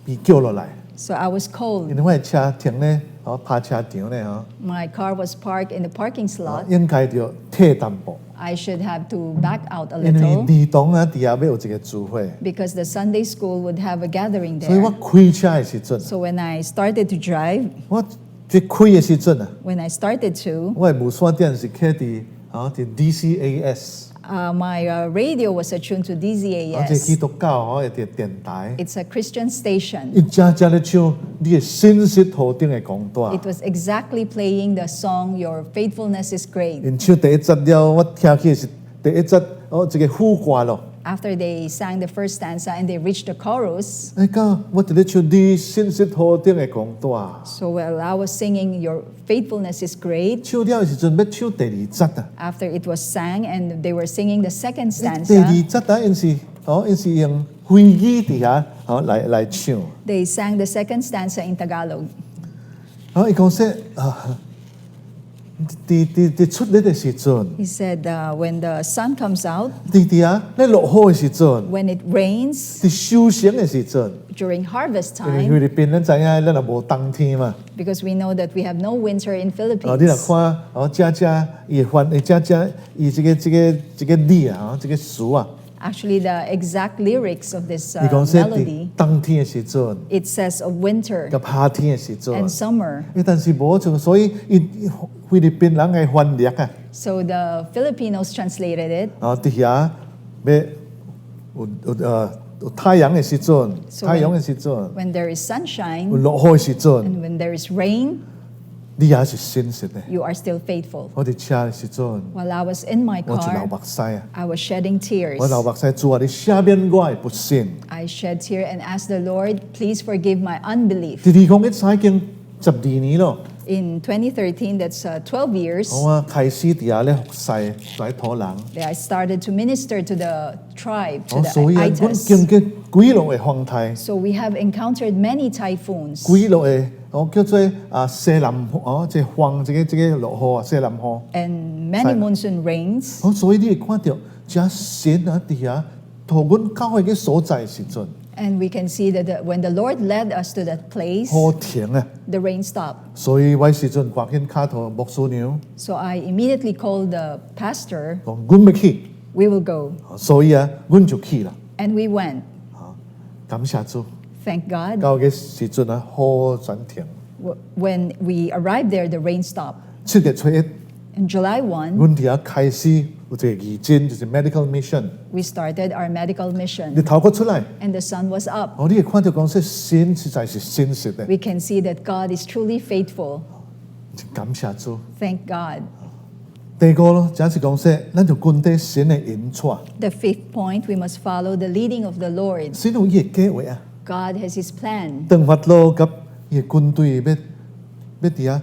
[SPEAKER 1] 被叫落來，
[SPEAKER 2] so I was
[SPEAKER 1] 因
[SPEAKER 2] cold.
[SPEAKER 1] 為我嘅車停咧，哦，泊車場咧，哦。
[SPEAKER 2] My car was parked in the parking slot.
[SPEAKER 1] 應該要退淡薄，
[SPEAKER 2] I should have to back out a
[SPEAKER 1] 因為
[SPEAKER 2] little
[SPEAKER 1] 兒童啊，底下要有一個聚會，
[SPEAKER 2] because the Sunday school would have a gathering
[SPEAKER 1] 所以我
[SPEAKER 2] there.
[SPEAKER 1] 開車嘅時陣，
[SPEAKER 2] So when I started to drive,
[SPEAKER 1] 我即開嘅時陣啊，
[SPEAKER 2] when I started to,
[SPEAKER 1] 我係無線電視開啲啊啲 DCAS，
[SPEAKER 2] my radio was attuned to
[SPEAKER 1] 啊即基
[SPEAKER 2] DZAS.
[SPEAKER 1] 督教啊一啲電台，
[SPEAKER 2] It's a Christian station.
[SPEAKER 1] 一隻隻咧唱你嘅信息頭頂嘅講段
[SPEAKER 2] It，was exactly playing the song, Your Faithfulness is Great.
[SPEAKER 1] 然唱第一節了，我聽起是第一節哦，一個副歌咯。
[SPEAKER 2] After they sang the first stanza and they reached the chorus,
[SPEAKER 1] 哎個我哋咧唱啲信息頭頂嘅講段，
[SPEAKER 2] so while I was singing, Your Faithfulness is Great,
[SPEAKER 1] 唱了嘅時陣要唱第二節啊。
[SPEAKER 2] after it was sang and they were singing the second
[SPEAKER 1] 第二
[SPEAKER 2] stanza,
[SPEAKER 1] 節啊，因是用會議底下來唱。
[SPEAKER 2] they sang the second stanza in Tagalog.
[SPEAKER 1] 伊講說啊，伫出日嘅時陣，
[SPEAKER 2] He said, when the sun comes out,
[SPEAKER 1] 咧落雨嘅時陣，
[SPEAKER 2] when it rains,
[SPEAKER 1] 伫收成嘅時陣，
[SPEAKER 2] during harvest
[SPEAKER 1] 因為
[SPEAKER 2] time,
[SPEAKER 1] 菲律賓咱知影，咱又無冬天嘛。
[SPEAKER 2] because we know that we have no winter in
[SPEAKER 1] 你若
[SPEAKER 2] Philippines.
[SPEAKER 1] 看，伊伊這個字啊，這個詞啊，
[SPEAKER 2] Actually, the exact lyrics of this
[SPEAKER 1] 伊講說
[SPEAKER 2] melody,
[SPEAKER 1] 冬天嘅時陣，
[SPEAKER 2] it says of winter
[SPEAKER 1] 甲夏天嘅時
[SPEAKER 2] and
[SPEAKER 1] 陣。
[SPEAKER 2] summer.
[SPEAKER 1] 但是無就，所以菲律賓人嘅翻譯啊，
[SPEAKER 2] So the Filipinos translated it.
[SPEAKER 1] 伫遐要有太陽嘅時陣，
[SPEAKER 2] So
[SPEAKER 1] 太陽嘅時陣，
[SPEAKER 2] when there is
[SPEAKER 1] 有
[SPEAKER 2] sunshine
[SPEAKER 1] 落雨嘅時陣，
[SPEAKER 2] and when there is rain,
[SPEAKER 1] 你也是信實嘅。
[SPEAKER 2] you are still faithful.
[SPEAKER 1] 我哋車嘅時陣，
[SPEAKER 2] While I was in my
[SPEAKER 1] 我就流
[SPEAKER 2] car,
[SPEAKER 1] 目屎啊！
[SPEAKER 2] I was shedding tears.
[SPEAKER 1] 我流目屎，主啊，你赦免我嘅不信。
[SPEAKER 2] I shed tear and asked the Lord, please forgive my unbelief.
[SPEAKER 1] 第二講一已經12年咯。
[SPEAKER 2] In 2013, that's 12 years,
[SPEAKER 1] 我開始伫遐咧服侍在土人，
[SPEAKER 2] I started to minister to the tribe, to
[SPEAKER 1] 所以
[SPEAKER 2] the
[SPEAKER 1] 阮
[SPEAKER 2] Itas.
[SPEAKER 1] 經過幾落嘅風台，
[SPEAKER 2] So we have encountered many typhoons
[SPEAKER 1] 幾落嘅叫做西南即係風，這個落雨啊，西南風。
[SPEAKER 2] and many monsoon rains.
[SPEAKER 1] 所以你會看到，這神啊伫遐，同阮教會嘅所在的時陣，
[SPEAKER 2] And we can see that when the Lord led us to that place,
[SPEAKER 1] 好停啊！
[SPEAKER 2] the rain stopped.
[SPEAKER 1] 所以我時陣趕緊卡頭牧師娘
[SPEAKER 2] So I immediately called the pastor,
[SPEAKER 1] 講，阮要去，
[SPEAKER 2] we will go.
[SPEAKER 1] 所以啊，阮就去啦。
[SPEAKER 2] And we went.
[SPEAKER 1] 感謝主，
[SPEAKER 2] Thank God.
[SPEAKER 1] 到嘅時陣啊，好轉停。
[SPEAKER 2] When we arrived there, the rain stopped.
[SPEAKER 1] 7月初一，
[SPEAKER 2] On July 1,
[SPEAKER 1] 阮伫遐開始有一個義診，就是 medical mission。
[SPEAKER 2] we started our medical
[SPEAKER 1] 你
[SPEAKER 2] mission,
[SPEAKER 1] 頭殼出來，
[SPEAKER 2] and the sun was up.
[SPEAKER 1] 你會看到講說神實在是真實的，
[SPEAKER 2] We can see that God is truly faithful.
[SPEAKER 1] 感謝主。
[SPEAKER 2] Thank God.
[SPEAKER 1] 第二個咯，就是講說，咱就跟啲神嘅引帶，
[SPEAKER 2] The fifth point, we must follow the leading of the Lord.
[SPEAKER 1] 神有伊嘅計劃啊。
[SPEAKER 2] God has His plan.
[SPEAKER 1] 當法老甲伊嘅軍隊要伫遐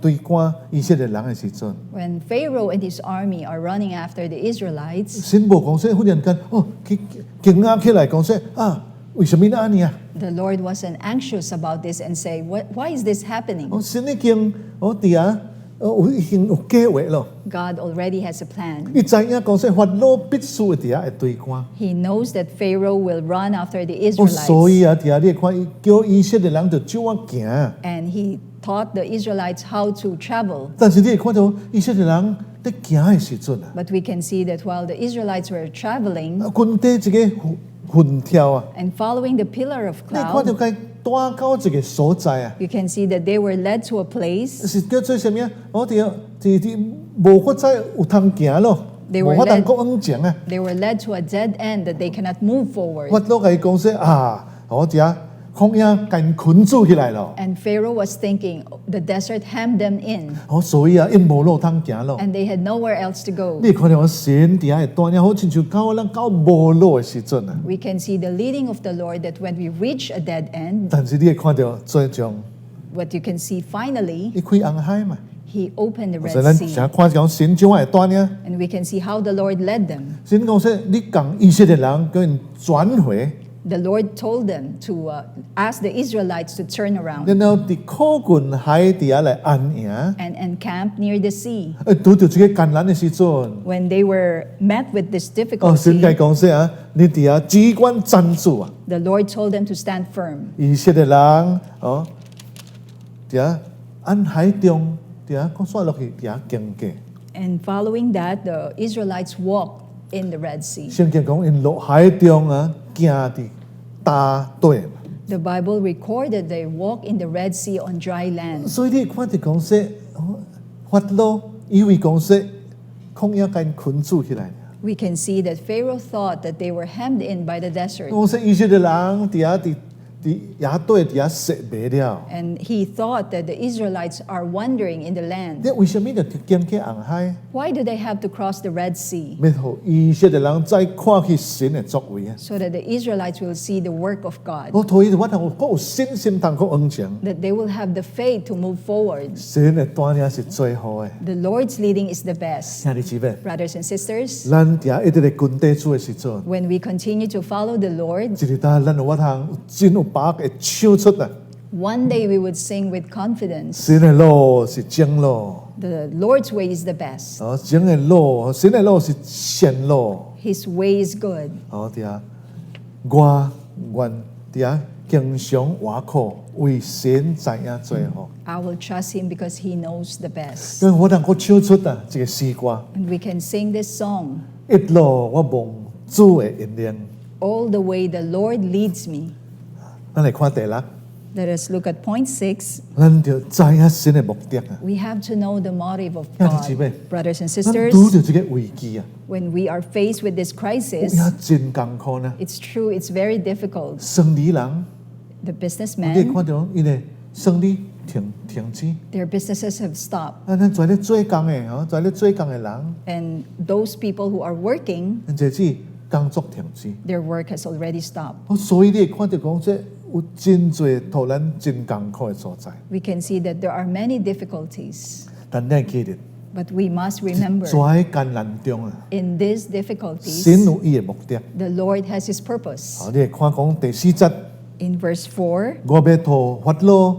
[SPEAKER 1] 對趕以色列人嘅時陣，
[SPEAKER 2] When Pharaoh and his army are running after the Israelites,
[SPEAKER 1] 神無講說忽然間驚訝起來講說啊，為什麼安尼啊？
[SPEAKER 2] the Lord wasn't anxious about this and say, why is this happening?
[SPEAKER 1] 神已經伫遐已經有計劃咯。
[SPEAKER 2] God already has a plan.
[SPEAKER 1] 伊知影講說法老必須會伫遐會對趕。
[SPEAKER 2] He knows that Pharaoh will run after the
[SPEAKER 1] 所
[SPEAKER 2] Israelites.
[SPEAKER 1] 以啊，伫遐你會看伊叫以色列人就怎樣行。
[SPEAKER 2] And he taught the Israelites how to travel.
[SPEAKER 1] 但是你會看到以色列人在行嘅時陣啊，
[SPEAKER 2] But we can see that while the Israelites were traveling
[SPEAKER 1] 軍隊一個雲條啊，
[SPEAKER 2] and following the pillar of
[SPEAKER 1] 你看到
[SPEAKER 2] cloud,
[SPEAKER 1] 佢帶到一個所在啊，
[SPEAKER 2] you can see that they were led to a place.
[SPEAKER 1] 是叫做什麼啊？我哋無法再有通行咯，
[SPEAKER 2] They
[SPEAKER 1] 無
[SPEAKER 2] were
[SPEAKER 1] 法通
[SPEAKER 2] led-
[SPEAKER 1] 過往前啊。
[SPEAKER 2] They were led to a dead end that they cannot move forward.
[SPEAKER 1] 我都係講說啊，我哋曠野緊困住起來咯，
[SPEAKER 2] And Pharaoh was thinking the desert hemmed them in,
[SPEAKER 1] 所以啊，因無路通行咯。
[SPEAKER 2] and they had nowhere else to go.
[SPEAKER 1] 你看到我神伫遐會帶領，好親像到咱到無路嘅時陣啊。
[SPEAKER 2] We can see the leading of the Lord that when we reach a dead end,
[SPEAKER 1] 但是你會看到最終，
[SPEAKER 2] what you can see finally,
[SPEAKER 1] 你開紅海嘛。
[SPEAKER 2] He opened the
[SPEAKER 1] 所以
[SPEAKER 2] Red
[SPEAKER 1] 咱
[SPEAKER 2] Sea.
[SPEAKER 1] 成日看講神怎樣會帶領。
[SPEAKER 2] And we can see how the Lord led them.
[SPEAKER 1] 神講說，你講以色列人叫人轉回，
[SPEAKER 2] The Lord told them to ask the Israelites to turn around
[SPEAKER 1] 然後伫靠近海底下來安營，
[SPEAKER 2] and encamp near the sea.
[SPEAKER 1] 拄到這個艱難的時陣，
[SPEAKER 2] When they were met with this
[SPEAKER 1] 神該
[SPEAKER 2] difficulty,
[SPEAKER 1] 講說啊，你伫遐只管站住啊！
[SPEAKER 2] the Lord told them to stand firm.
[SPEAKER 1] 以色列人伫遐按海中，伫遐講刷落去，伫遐經過。
[SPEAKER 2] And following that, the Israelites walked in the Red Sea.
[SPEAKER 1] 聖經講因落海中啊，行伫大對。
[SPEAKER 2] The Bible recorded they walked in the Red Sea on dry land.
[SPEAKER 1] 所以你看到講說，法老以為講說，曠野間困住起來。
[SPEAKER 2] We can see that Pharaoh thought that they were hemmed in by the desert.
[SPEAKER 1] 講說以色列人伫遐伫野對伫遐食袂了。
[SPEAKER 2] And he thought that the Israelites are wandering in the
[SPEAKER 1] 你
[SPEAKER 2] land.
[SPEAKER 1] 為什麼要經過紅海？
[SPEAKER 2] Why do they have to cross the Red Sea?
[SPEAKER 1] 要互以色列人再看去神嘅作為啊！
[SPEAKER 2] So that the Israelites will see the work of God.
[SPEAKER 1] 我同意，我同我有信心通過往前。
[SPEAKER 2] That they will have the faith to move forward.
[SPEAKER 1] 神嘅帶領是最好嘅。
[SPEAKER 2] The Lord's leading is the best.
[SPEAKER 1] 兄弟姊妹，
[SPEAKER 2] Brothers and sisters,
[SPEAKER 1] 咱伫遐一直嚟跟地主嘅時陣，
[SPEAKER 2] when we continue to follow the Lord,
[SPEAKER 1] 一日當咱有法通真有把握會唱出啊！
[SPEAKER 2] One day we would sing with confidence,
[SPEAKER 1] 神的路是正路，
[SPEAKER 2] the Lord's way is the best.
[SPEAKER 1] 正的路，神的路是善路。
[SPEAKER 2] His way is good.
[SPEAKER 1] 对啊，我愿对啊，经常活苦，为神知影最好。
[SPEAKER 2] I will trust him because he knows the best.
[SPEAKER 1] 所以我能够唱出这个诗歌，
[SPEAKER 2] And we can sing this song.
[SPEAKER 1] 一路我望主的引领。
[SPEAKER 2] All the way the Lord leads me.
[SPEAKER 1] 咱来看第六，
[SPEAKER 2] Let us look at point 6.
[SPEAKER 1] 咱就知影神的目的啊。
[SPEAKER 2] We have to know the motive of
[SPEAKER 1] 兄弟姊妹，
[SPEAKER 2] God. Brothers and
[SPEAKER 1] 咱
[SPEAKER 2] sisters,
[SPEAKER 1] 拄着这个危机啊，
[SPEAKER 2] when we are faced with this
[SPEAKER 1] 有
[SPEAKER 2] crisis,
[SPEAKER 1] 影真艰苦呢。
[SPEAKER 2] it's true, it's very difficult.
[SPEAKER 1] 生理人，
[SPEAKER 2] The
[SPEAKER 1] 你
[SPEAKER 2] businessmen,
[SPEAKER 1] 看到因为生理停止，
[SPEAKER 2] their businesses have stopped.
[SPEAKER 1] 咱在咧做工的，在咧做工的人，
[SPEAKER 2] And those people who are working,
[SPEAKER 1] 咱就是工作停止。
[SPEAKER 2] their work has already stopped.
[SPEAKER 1] 所以你会看到讲，这有真侪互咱真艰苦的所在。
[SPEAKER 2] We can see that there are many difficulties,
[SPEAKER 1] 但咱记得，
[SPEAKER 2] but we must remember
[SPEAKER 1] 在艰难中啊，
[SPEAKER 2] in these difficulties,
[SPEAKER 1] 神有伊的目的。
[SPEAKER 2] the Lord has his purpose.
[SPEAKER 1] 你会看讲第4節，
[SPEAKER 2] In verse 4,
[SPEAKER 1] 我要托法老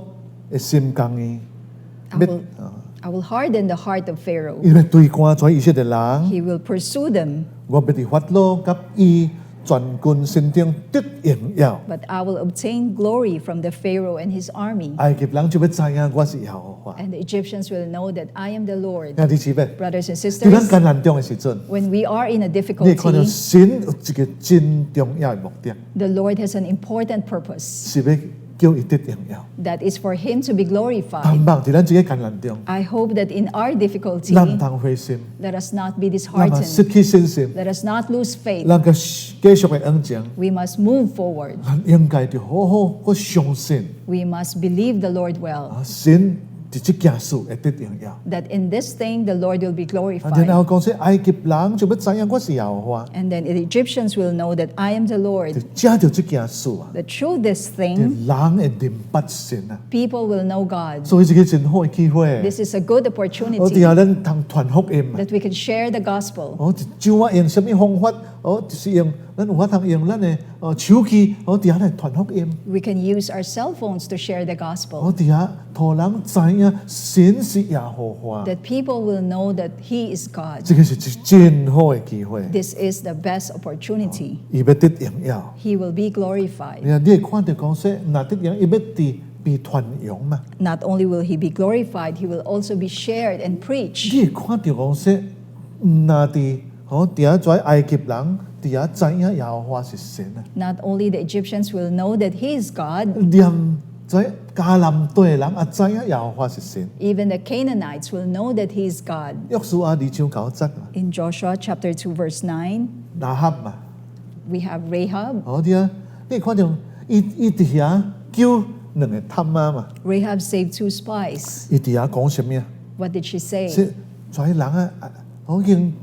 [SPEAKER 1] 的心降伊，
[SPEAKER 2] I will harden the heart of Pharaoh.
[SPEAKER 1] 因為對趕在以色列人，
[SPEAKER 2] He will pursue them,
[SPEAKER 1] 我要伫法老甲伊全軍身頂得榮耀。
[SPEAKER 2] but I will obtain glory from the Pharaoh and his army.
[SPEAKER 1] 埃及人就要知影我是耶和華。
[SPEAKER 2] And the Egyptians will know that I am the Lord.
[SPEAKER 1] 兄弟姊妹，
[SPEAKER 2] Brothers and
[SPEAKER 1] 在咱
[SPEAKER 2] sisters,
[SPEAKER 1] 艱難中的時陣，
[SPEAKER 2] when we are in a
[SPEAKER 1] 你會看到
[SPEAKER 2] difficulty,
[SPEAKER 1] 神有一個真重要的目的，
[SPEAKER 2] the Lord has an important purpose.
[SPEAKER 1] 是要叫伊得榮耀。
[SPEAKER 2] That is for him to be
[SPEAKER 1] 盼
[SPEAKER 2] glorified.
[SPEAKER 1] 望在咱這個艱難中，
[SPEAKER 2] I hope that in our difficulty,
[SPEAKER 1] 咱唔通灰心，
[SPEAKER 2] let us not be
[SPEAKER 1] 咱唔失
[SPEAKER 2] disheartened.
[SPEAKER 1] 去信心，
[SPEAKER 2] Let us not lose faith.
[SPEAKER 1] 咱個繼續的恩情，
[SPEAKER 2] We must move forward.
[SPEAKER 1] 咱應該就好好個相信。
[SPEAKER 2] We must believe the Lord well.
[SPEAKER 1] 神伫即件事會得榮耀。
[SPEAKER 2] That in this thing the Lord will be
[SPEAKER 1] 然
[SPEAKER 2] glorified.
[SPEAKER 1] 後講說埃及人就要知影我是耶和華，
[SPEAKER 2] And then the Egyptians will know that I am the
[SPEAKER 1] 就
[SPEAKER 2] Lord.
[SPEAKER 1] 藉着即件事啊，
[SPEAKER 2] That through this
[SPEAKER 1] 人
[SPEAKER 2] thing,
[SPEAKER 1] 會明白神啊，
[SPEAKER 2] people will know God.
[SPEAKER 1] 所以這個真好嘅機會。
[SPEAKER 2] This is a good
[SPEAKER 1] 我哋
[SPEAKER 2] opportunity
[SPEAKER 1] 下咱通傳福音啊，
[SPEAKER 2] that we can share the gospel.
[SPEAKER 1] 就我用什麼方法？就是用咱有法通用咱嘅手機，伫下來傳福音。
[SPEAKER 2] We can use our cell phones to share the gospel.
[SPEAKER 1] 伫下互人知影神是耶和華，
[SPEAKER 2] That people will know that He is God.
[SPEAKER 1] 這個是一真好嘅機會，
[SPEAKER 2] This is the best opportunity.
[SPEAKER 1] 伊要得榮耀。
[SPEAKER 2] He will be glorified.
[SPEAKER 1] 你會看到講說，若得榮，伊要佇被傳揚嘛。
[SPEAKER 2] Not only will He be glorified, He will also be shared and preached.
[SPEAKER 1] 你會看到講說，若佇伫下在埃及人，伫下知影耶和華是神啊。
[SPEAKER 2] Not only the Egyptians will know that He is God,
[SPEAKER 1] 連在迦南地的人也知影耶和華是神。
[SPEAKER 2] even the Canaanites will know that He is God.
[SPEAKER 1] 約書亞2章9節啊，
[SPEAKER 2] In Joshua chapter 2, verse 9,
[SPEAKER 1] 拿合嘛，
[SPEAKER 2] we have Rahab.
[SPEAKER 1] 啲啊，你看到伊伫遐叫兩個探媽嘛，
[SPEAKER 2] Rahab saved 2 spies.
[SPEAKER 1] 伊伫遐講什麼啊？
[SPEAKER 2] What did she say?
[SPEAKER 1] 即在人啊，我已經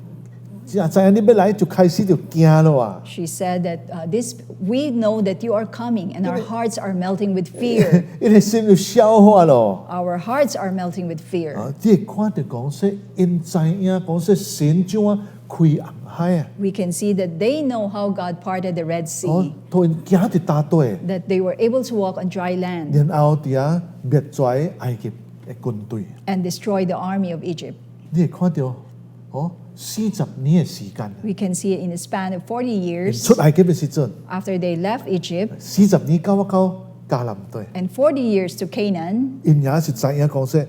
[SPEAKER 1] 知影你要來就開始就驚咯啊！
[SPEAKER 2] She said that we know that you are coming, and our hearts are melting with fear.
[SPEAKER 1] 伊個心就消化咯。
[SPEAKER 2] Our hearts are melting with fear.
[SPEAKER 1] 你會看到講說，因知影講說神怎啊開紅海啊，
[SPEAKER 2] We can see that they know how God parted the Red
[SPEAKER 1] 哦
[SPEAKER 2] Sea,，
[SPEAKER 1] 同因行伫大隊，
[SPEAKER 2] that they were able to walk on dry land
[SPEAKER 1] 然後伫遐滅絕埃及嘅軍隊。
[SPEAKER 2] and destroy the army of Egypt.
[SPEAKER 1] 你會看到40年嘅時間，
[SPEAKER 2] We can see it in the span of 40 years
[SPEAKER 1] 出埃及嘅時陣。
[SPEAKER 2] after they left Egypt
[SPEAKER 1] 40年到迦南地，
[SPEAKER 2] and 40 years to Canaan.
[SPEAKER 1] 因也是知影講說，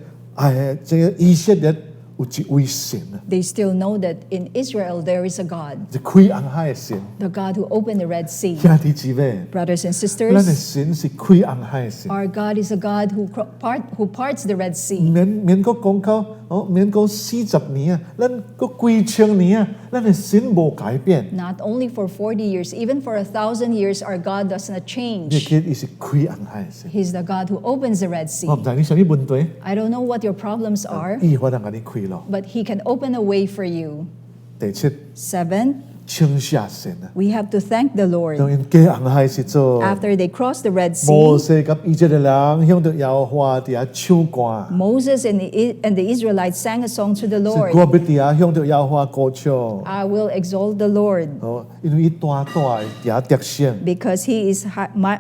[SPEAKER 1] 這個以色列有一位神啊，
[SPEAKER 2] They still know that in Israel there is a God,
[SPEAKER 1] 一開紅海嘅神。
[SPEAKER 2] the God who opened the Red Sea.
[SPEAKER 1] 兄弟姊妹，
[SPEAKER 2] Brothers and
[SPEAKER 1] 咱嘅
[SPEAKER 2] sisters,
[SPEAKER 1] 神是開紅海嘅神，
[SPEAKER 2] our God is a God who parts the Red Sea.
[SPEAKER 1] 免講講到免講40年啊，咱個幾千年啊，咱嘅神無改變。
[SPEAKER 2] Not only for 40 years, even for 1,000 years, our God does not
[SPEAKER 1] 你
[SPEAKER 2] change.
[SPEAKER 1] 見伊是開紅海嘅神，
[SPEAKER 2] He's the God who opens the Red
[SPEAKER 1] 我
[SPEAKER 2] Sea.
[SPEAKER 1] 唔知你什麼問題，
[SPEAKER 2] I don't know what your problems are,
[SPEAKER 1] 伊可能甲你開咯。
[SPEAKER 2] but He can open a way for you.
[SPEAKER 1] 第7，
[SPEAKER 2] 7,
[SPEAKER 1] 稱謝神啊！
[SPEAKER 2] We have to thank the
[SPEAKER 1] 當
[SPEAKER 2] Lord.
[SPEAKER 1] 因過紅海時陣，
[SPEAKER 2] After they crossed the Red
[SPEAKER 1] 摩
[SPEAKER 2] Sea,
[SPEAKER 1] 西及以色列人向着耶和華伫遐唱歌，
[SPEAKER 2] Moses and the Israelites sang a song to the
[SPEAKER 1] 是
[SPEAKER 2] Lord.
[SPEAKER 1] 我要伫遐向着耶和華歌唱。
[SPEAKER 2] I will exalt the Lord
[SPEAKER 1] 哦，因為伊大大伫遐得勝，
[SPEAKER 2] because he is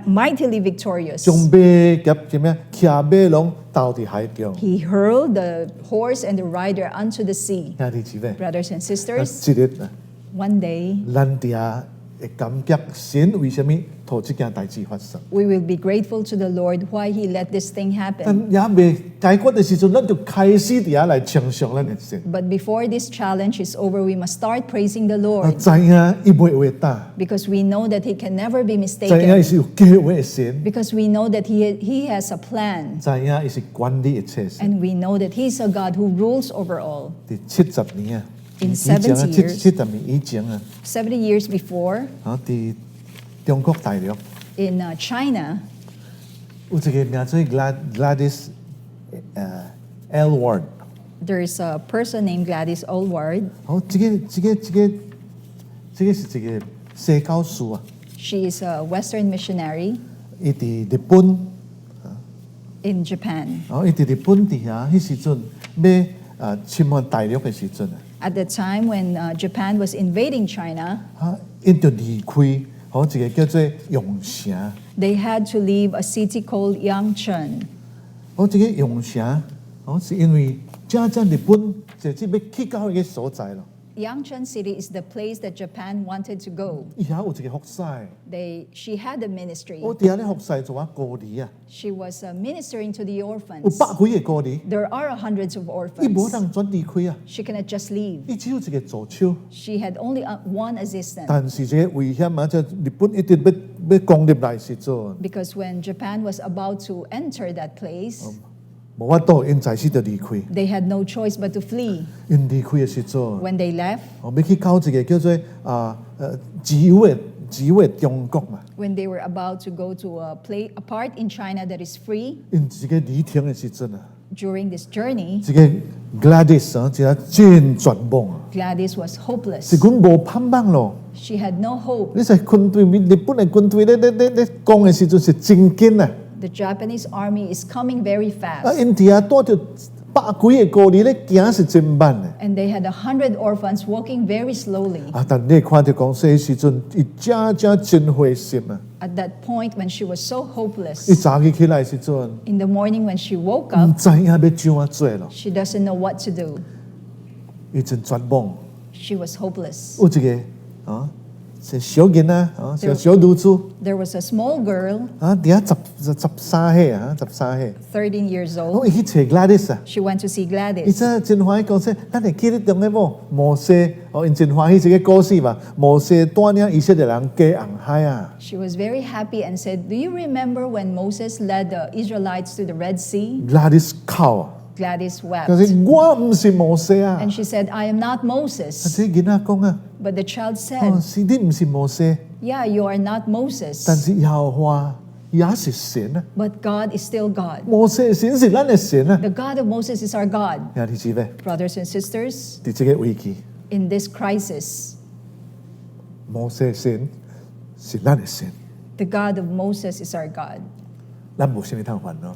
[SPEAKER 2] mightily victorious.
[SPEAKER 1] 將馬及什麼騎馬攏投伫海中。
[SPEAKER 2] He hurled the horse and the rider unto the sea.
[SPEAKER 1] 兄弟姊妹，
[SPEAKER 2] Brothers and sisters,
[SPEAKER 1] 一日啊，
[SPEAKER 2] one day
[SPEAKER 1] 咱伫遐會感激神為什麼讓這件代志發生。
[SPEAKER 2] we will be grateful to the Lord why he let this thing
[SPEAKER 1] 但
[SPEAKER 2] happen.
[SPEAKER 1] 也未解決的時陣，咱就開始伫遐來稱頌咱的神。
[SPEAKER 2] But before this challenge is over, we must start praising the
[SPEAKER 1] 我
[SPEAKER 2] Lord
[SPEAKER 1] 知影伊袂話打，
[SPEAKER 2] because we know that he can never be
[SPEAKER 1] 知影伊
[SPEAKER 2] mistaken.
[SPEAKER 1] 是有計劃的神，
[SPEAKER 2] Because we know that he has a plan.
[SPEAKER 1] 知影伊是管理一切神。
[SPEAKER 2] And we know that he's a God who rules over all.
[SPEAKER 1] 第70年啊，
[SPEAKER 2] In
[SPEAKER 1] 以前啊，
[SPEAKER 2] 70 years
[SPEAKER 1] 70年以前啊，
[SPEAKER 2] 70 years before,
[SPEAKER 1] 啊，伫中國大陸
[SPEAKER 2] in China,
[SPEAKER 1] 有一個名做 Gladys Aylward。
[SPEAKER 2] there is a person named Gladys Aylward.
[SPEAKER 1] 好，這個是一個社教士啊，
[SPEAKER 2] She is a Western missionary
[SPEAKER 1] 伊伫日本，
[SPEAKER 2] in Japan.
[SPEAKER 1] 伊伫日本底下，迄時陣要侵犯大陸嘅時陣啊，
[SPEAKER 2] At the time when Japan was invading China,
[SPEAKER 1] 因就離開，好一個叫做永城，
[SPEAKER 2] they had to leave a city called Yangchun.
[SPEAKER 1] 好這個永城，好是因為正日本就是要去到一個所在咯，
[SPEAKER 2] Yangchun City is the place that Japan wanted to go.
[SPEAKER 1] 伊遐有一個服侍，
[SPEAKER 2] She had a ministry.
[SPEAKER 1] 我底下咧服侍做啊孤兒啊，
[SPEAKER 2] She was ministering to the
[SPEAKER 1] 有
[SPEAKER 2] orphans.
[SPEAKER 1] 百幾個孤兒，
[SPEAKER 2] There are hundreds of
[SPEAKER 1] 伊無
[SPEAKER 2] orphans.
[SPEAKER 1] 人轉離開啊，
[SPEAKER 2] She cannot just leave.
[SPEAKER 1] 伊只有一個助手。
[SPEAKER 2] She had only one assistant.
[SPEAKER 1] 但是這個危險啊，即日本一直要攻入來時陣，
[SPEAKER 2] Because when Japan was about to enter that place,
[SPEAKER 1] 無法度，因在時就離開。
[SPEAKER 2] they had no choice but to flee.
[SPEAKER 1] 因離開嘅時陣，
[SPEAKER 2] When they left,
[SPEAKER 1] 我要去到一個叫做自由的中國嘛。
[SPEAKER 2] when they were about to go to a part in China that is free,
[SPEAKER 1] 因這個旅程嘅時陣啊，
[SPEAKER 2] during this journey,
[SPEAKER 1] 這個 Gladys 啊，真係真絕望啊，
[SPEAKER 2] Gladys was
[SPEAKER 1] 是
[SPEAKER 2] hopeless.
[SPEAKER 1] 講無盼望咯。
[SPEAKER 2] She had no hope.
[SPEAKER 1] 你睇軍隊，日本嘅軍隊咧講嘅時陣是真緊啊！
[SPEAKER 2] The Japanese army is coming very
[SPEAKER 1] 啊，
[SPEAKER 2] fast.
[SPEAKER 1] 因底下多條百幾個孤兒咧行是真慢嘅。
[SPEAKER 2] And they had 100 orphans walking very slowly.
[SPEAKER 1] 啊，但你看到講說時陣，伊真真灰心啊！
[SPEAKER 2] At that point, when she was so
[SPEAKER 1] 伊
[SPEAKER 2] hopeless,
[SPEAKER 1] 早起來時陣，
[SPEAKER 2] in the morning when she woke
[SPEAKER 1] 唔
[SPEAKER 2] up,
[SPEAKER 1] 知影要怎樣做咯，
[SPEAKER 2] she doesn't know what to do.
[SPEAKER 1] 伊真絕望。
[SPEAKER 2] She was hopeless.
[SPEAKER 1] 有一個啊，是小囡仔啊，小女子
[SPEAKER 2] There was a small girl,
[SPEAKER 1] 啊，底下13歲啊，13歲。
[SPEAKER 2] 13 years
[SPEAKER 1] 我
[SPEAKER 2] old.
[SPEAKER 1] 伊去找 Gladys 啊，
[SPEAKER 2] She went to see
[SPEAKER 1] 伊
[SPEAKER 2] Gladys.
[SPEAKER 1] 真真歡喜講說，咱會記得中嘅無？摩西哦，因真歡喜這個故事嘛。摩西帶領以色列人過紅海啊，
[SPEAKER 2] She was very happy and said, "Do you remember when Moses led the Israelites to the Red Sea?"
[SPEAKER 1] Gladys 哭啊，
[SPEAKER 2] Gladys
[SPEAKER 1] 佢
[SPEAKER 2] wept.
[SPEAKER 1] 說我唔是摩西啊。
[SPEAKER 2] And she said, "I am not
[SPEAKER 1] 啊，
[SPEAKER 2] Moses."
[SPEAKER 1] 這囡仔講啊，
[SPEAKER 2] But the child
[SPEAKER 1] 哦，
[SPEAKER 2] said,
[SPEAKER 1] 是你唔是摩西，
[SPEAKER 2] "Yeah, you are not
[SPEAKER 1] 但
[SPEAKER 2] Moses,
[SPEAKER 1] 是耶和華也是神啊。
[SPEAKER 2] but God is still God.
[SPEAKER 1] 摩西的神是咱的神啊。
[SPEAKER 2] The God of Moses is our God."
[SPEAKER 1] 兄弟姊妹，
[SPEAKER 2] Brothers and sisters,
[SPEAKER 1] 在這個危機，
[SPEAKER 2] in this crisis,
[SPEAKER 1] 摩西的神是咱的神，
[SPEAKER 2] the God of Moses is our God.
[SPEAKER 1] 咱無什麼通煩惱，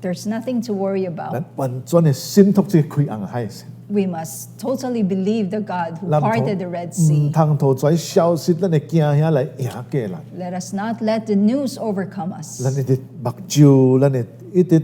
[SPEAKER 2] There's nothing to worry
[SPEAKER 1] 咱
[SPEAKER 2] about.
[SPEAKER 1] 完全的信託這個開紅海的神。
[SPEAKER 2] We must totally believe the God who
[SPEAKER 1] 咱
[SPEAKER 2] parted the Red
[SPEAKER 1] 唔
[SPEAKER 2] Sea.
[SPEAKER 1] 通圖跩消息，咱會驚遐來贏過咱。
[SPEAKER 2] Let us not let the news overcome us,
[SPEAKER 1] 咱一直目睭，咱會一直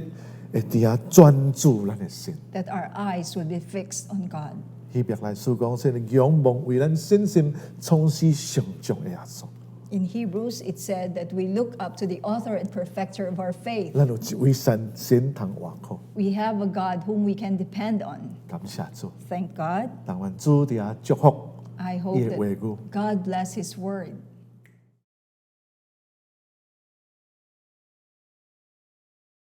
[SPEAKER 1] 會伫遐專注咱的神。
[SPEAKER 2] that our eyes would be fixed on God.
[SPEAKER 1] 希伯來書講說，仰望為咱信心創始成終的耶穌。
[SPEAKER 2] In Hebrews, it said that we look up to the author and perfecter of our faith.
[SPEAKER 1] 咱有一位神通活靠，
[SPEAKER 2] We have a God whom we can depend on.
[SPEAKER 1] 感謝主。
[SPEAKER 2] Thank God.
[SPEAKER 1] 但願主伫遐祝福
[SPEAKER 2] I hope
[SPEAKER 1] 伊的話
[SPEAKER 2] that
[SPEAKER 1] 語。
[SPEAKER 2] God bless His word.